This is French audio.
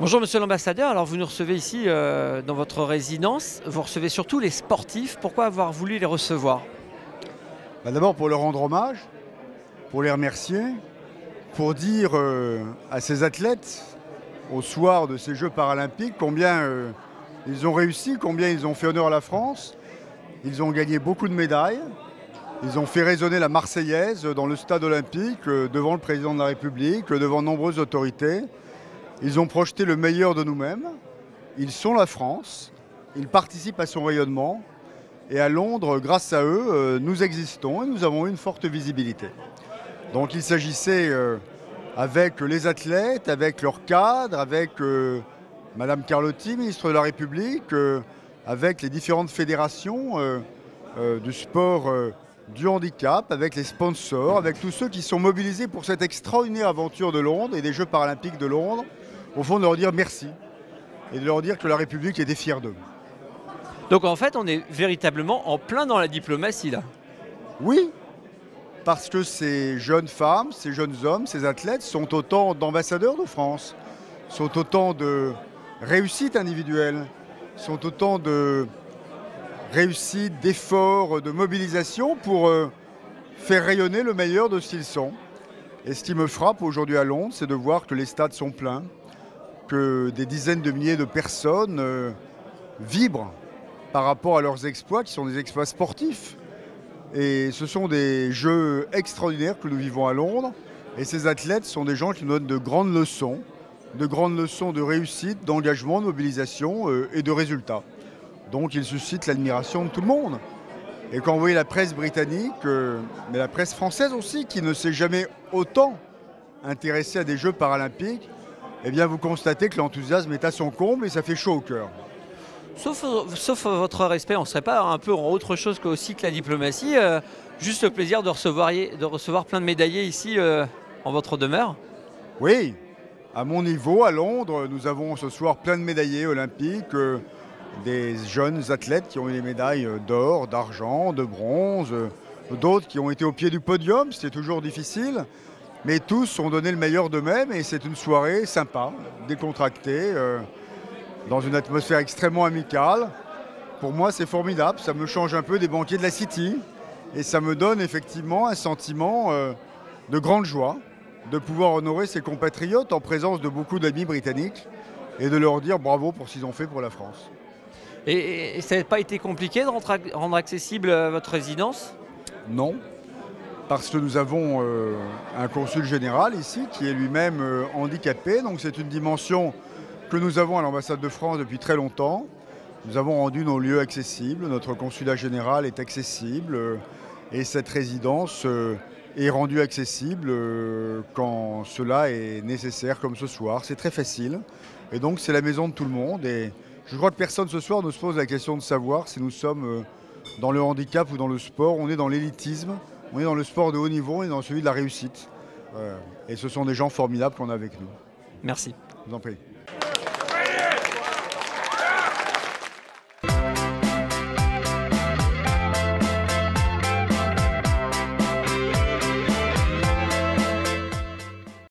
Bonjour Monsieur l'ambassadeur, alors vous nous recevez ici dans votre résidence, vous recevez surtout les sportifs, pourquoi avoir voulu les recevoir? D'abord pour leur rendre hommage, pour les remercier, pour dire à ces athlètes, au soir de ces Jeux paralympiques, combien ils ont réussi, combien ils ont fait honneur à la France. Ils ont gagné beaucoup de médailles, ils ont fait résonner la Marseillaise dans le stade olympique, devant le président de la République, devant de nombreuses autorités. Ils ont projeté le meilleur de nous-mêmes, ils sont la France, ils participent à son rayonnement. Et à Londres, grâce à eux, nous existons et nous avons une forte visibilité. Donc il s'agissait avec les athlètes, avec leurs cadres, avec Madame Carlotti, ministre de la République, avec les différentes fédérations du sport du handicap, avec les sponsors, avec tous ceux qui sont mobilisés pour cette extraordinaire aventure de Londres et des Jeux paralympiques de Londres, au fond de leur dire merci et de leur dire que la République était fière d'eux. Donc en fait on est véritablement en plein dans la diplomatie là. Oui, parce que ces jeunes femmes, ces jeunes hommes, ces athlètes sont autant d'ambassadeurs de France, sont autant de réussites individuelles, sont autant de réussites, d'efforts, de mobilisation pour faire rayonner le meilleur de ce qu'ils sont. Et ce qui me frappe aujourd'hui à Londres, c'est de voir que les stades sont pleins, que des dizaines de milliers de personnes vibrent par rapport à leurs exploits, qui sont des exploits sportifs. Et ce sont des jeux extraordinaires que nous vivons à Londres. Et ces athlètes sont des gens qui nous donnent de grandes leçons de réussite, d'engagement, de mobilisation et de résultats. Donc ils suscitent l'admiration de tout le monde. Et quand vous voyez la presse britannique, mais la presse française aussi, qui ne s'est jamais autant intéressée à des Jeux paralympiques, eh bien vous constatez que l'enthousiasme est à son comble et ça fait chaud au cœur. Sauf votre respect, on ne serait pas un peu en autre chose que, aussi que la diplomatie, juste le plaisir de recevoir plein de médaillés ici en votre demeure? Oui, à mon niveau, à Londres, nous avons ce soir plein de médaillés olympiques, des jeunes athlètes qui ont eu des médailles d'or, d'argent, de bronze, d'autres qui ont été au pied du podium, c'était toujours difficile, mais tous ont donné le meilleur d'eux-mêmes et c'est une soirée sympa, décontractée, dans une atmosphère extrêmement amicale. Pour moi, c'est formidable, ça me change un peu des banquiers de la City et ça me donne effectivement un sentiment de grande joie de pouvoir honorer ses compatriotes en présence de beaucoup d'amis britanniques et de leur dire bravo pour ce qu'ils ont fait pour la France. Et ça n'a pas été compliqué de rendre accessible votre résidence? Non, parce que nous avons un consul général ici qui est lui-même handicapé, donc c'est une dimension que nous avons à l'ambassade de France depuis très longtemps. Nous avons rendu nos lieux accessibles, notre consulat général est accessible et cette résidence est rendue accessible quand cela est nécessaire, comme ce soir. C'est très facile et donc c'est la maison de tout le monde. Et je crois que personne ce soir ne se pose la question de savoir si nous sommes dans le handicap ou dans le sport. On est dans l'élitisme, on est dans le sport de haut niveau, on est dans celui de la réussite. Et ce sont des gens formidables qu'on a avec nous. Merci. Je vous en prie.